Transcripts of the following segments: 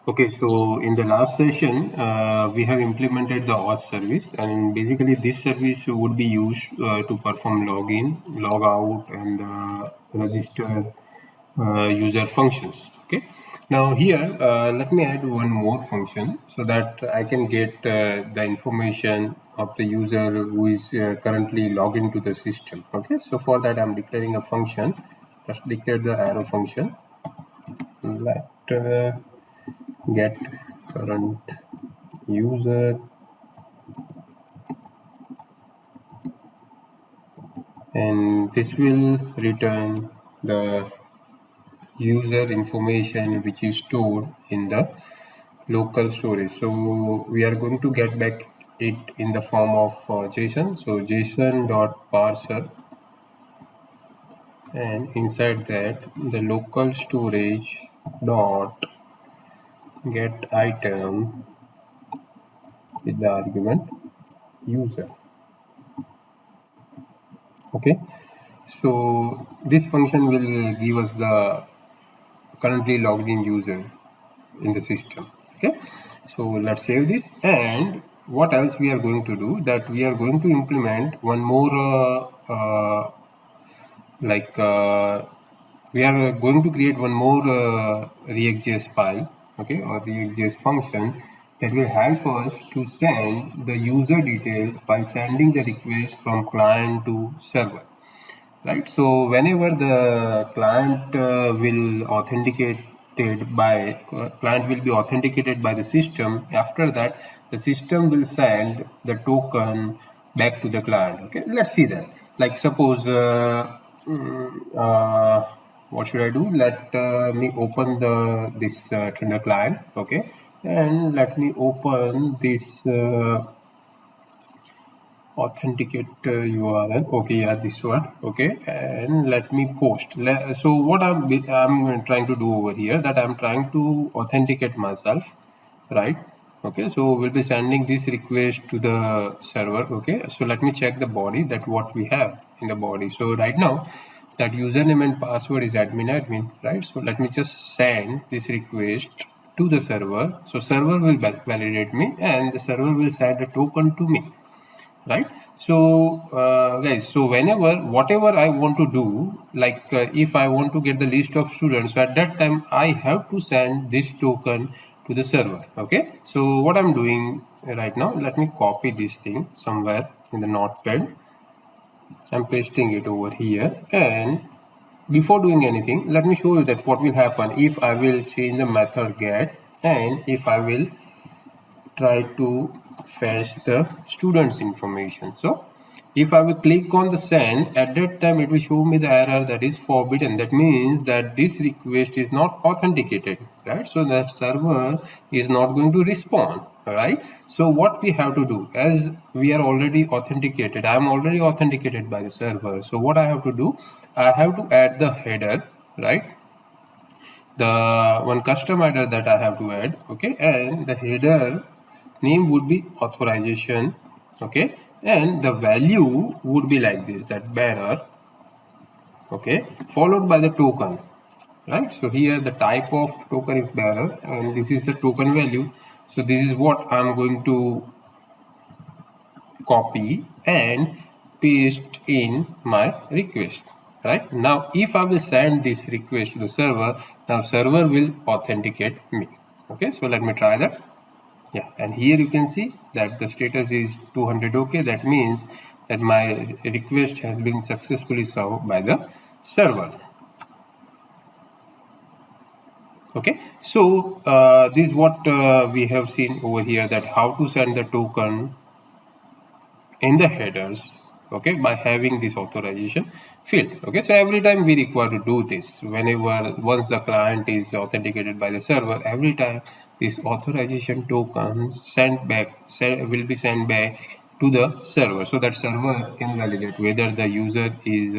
Okay, so in the last session, we have implemented the auth service, and basically this service would be used to perform login, log out, and register user functions. Okay, now here let me add one more function so that I can get the information of the user who is currently logged into the system. Okay, so for that I'm declaring a function. Just declare the arrow function. Let get current user, and this will return the user information which is stored in the local storage. So we are going to get back it in the form of JSON. So JSON dot parser, and inside that the local storage dot get item with the argument user. Okay, so this function will give us the currently logged in user in the system. Okay, so let's save this. And what else we are going to do, that we are going to implement one more we are going to create one more React.js file, okay, or React.js function that will help us to send the user detail by sending the request from client to server. Right, so whenever the client will be authenticated by the system. After that, the system will send the token back to the client. Okay, let's see that. Like suppose what should I do? Let me open this Tinder client. Okay, and let me open this authenticate URL. Okay, yeah, this one. Okay, and let me post. So what I'm trying to do over here, that I'm trying to authenticate myself, right? Okay, so we'll be sending this request to the server. Okay, so let me check the body, that what we have in the body. So right now that username and password is admin, right? So let me just send this request to the server. So server will validate me, and the server will send a token to me, right? So guys, so whatever I want to do, like if I want to get the list of students, so at that time I have to send this token to the server. Okay, so what I'm doing right now, let me copy this thing somewhere in the notepad. I'm pasting it over here, and before doing anything, let me show you that what will happen if I will change the method get, and if I will try to fetch the students information. So if I will click on the send, at that time it will show me the error that is forbidden. That means that this request is not authenticated, right? So the server is not going to respond, right? So what we have to do, as we are already authenticated, I am already authenticated by the server. So what I have to do, I have to add the header, right? The one custom header that I have to add. Okay, and the header name would be authorization. Okay, and the value would be like this, that bearer. Okay, followed by the token, right? So here the type of token is bearer, and this is the token value. So this is what I'm going to copy and paste in my request. Right now, if I will send this request to the server, now server will authenticate me. Okay, so let me try that. Yeah, and here you can see that the status is 200. Okay, that means that my request has been successfully served by the server. Okay, so this is what we have seen over here, that how to send the token in the headers, okay, by having this authorization field. Okay, so every time we require to do this, once the client is authenticated by the server, every time this authorization tokens will be sent back to the server, so that server can validate whether the user is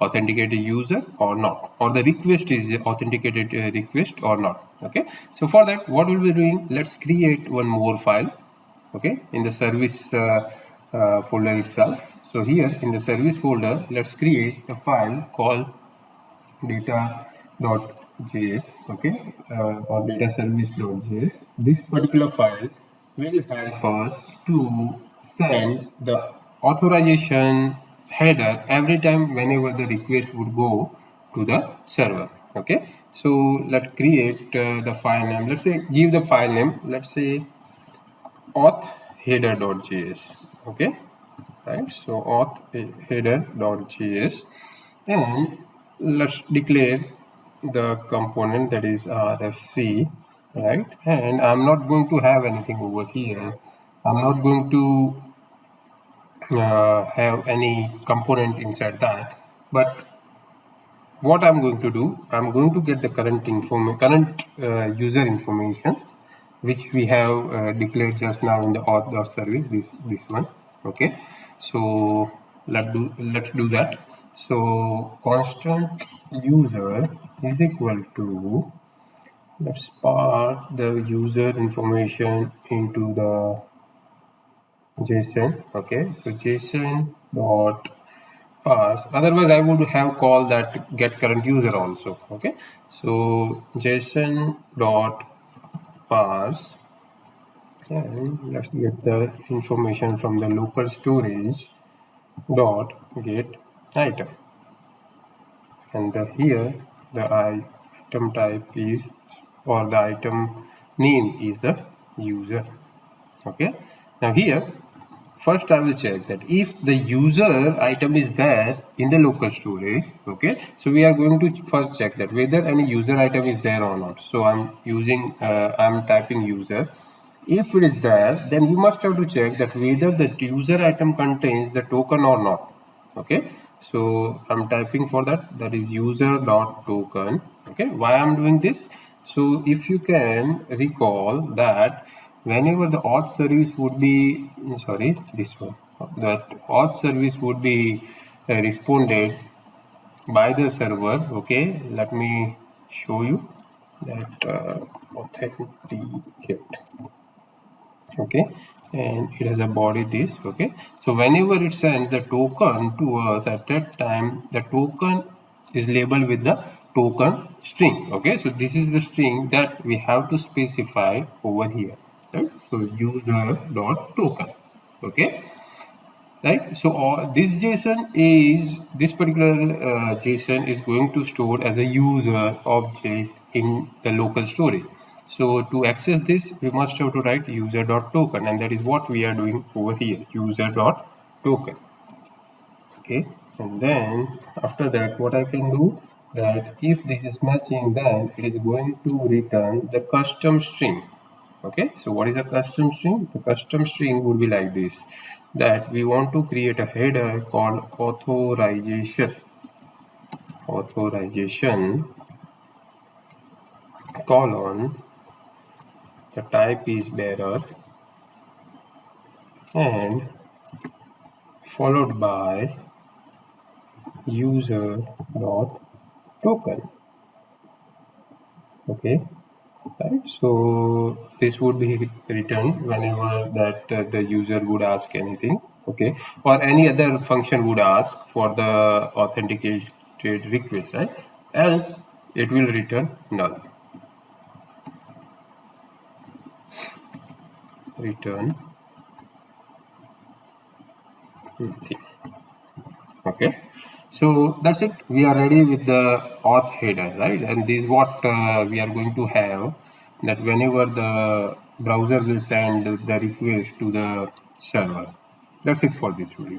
authenticated user or not, or the request is authenticated request or not. Okay, so for that, what we'll be doing, let's create one more file, okay, in the service folder itself. So here in the service folder, let's create a file called data.adding .js, okay, or data service.js. This particular file will help us to send the authorization header every time whenever the request would go to the server. Okay, so let's create the file name. Let's say give the file name. Let's say AuthHeader.js. Okay, right, so AuthHeader.js, and let's declare the component that is RFC, right, and I'm not going to have anything over here. I'm not going to have any component inside that, but what I'm going to do, I'm going to get the current user information, which we have declared just now in the auth service, this one. Okay, so let's do that. So constant user is equal to, let's pass the user information into the JSON. Okay, so JSON dot pass, otherwise I would have called that get current user also. Okay, so JSON dot parse, and let's get the information from the local storage dot get item, and here the item type is, or the item name is the user. Okay, now here first I will check that if the user item is there in the local storage. Okay, so we are going to first check that whether any user item is there or not. So I'm typing user. If it is there, then you must have to check that whether the user item contains the token or not. Okay, so I'm typing for that is user dot token. Okay, why I'm doing this? So if you can recall that whenever the auth service would be, sorry, this one, that auth service would be responded by the server. Okay, let me show you that authenticate. Okay, and it has a body this. Okay, so whenever it sends the token to us, at that time the token is labeled with the token string. Okay, so this is the string that we have to specify over here, right? So user dot token. Okay, right, so this particular JSON is going to store as a user object in the local storage. So to access this, we must have to write user.token, and that is what we are doing over here, user.token. Okay, and then after that, what I can do, that if this is matching, then it is going to return the custom string. Okay, so what is a custom string? The custom string would be like this, that we want to create a header called authorization colon, the type is bearer, and followed by user dot token. Okay, right, so this would be returned whenever that the user would ask anything. Okay, or any other function would ask for the authenticated request, right? Else it will return null. Return nothing. Okay, so that's it. We are ready with the auth header, right? And this is what we are going to have, that whenever the browser will send the request to the server. That's it for this video.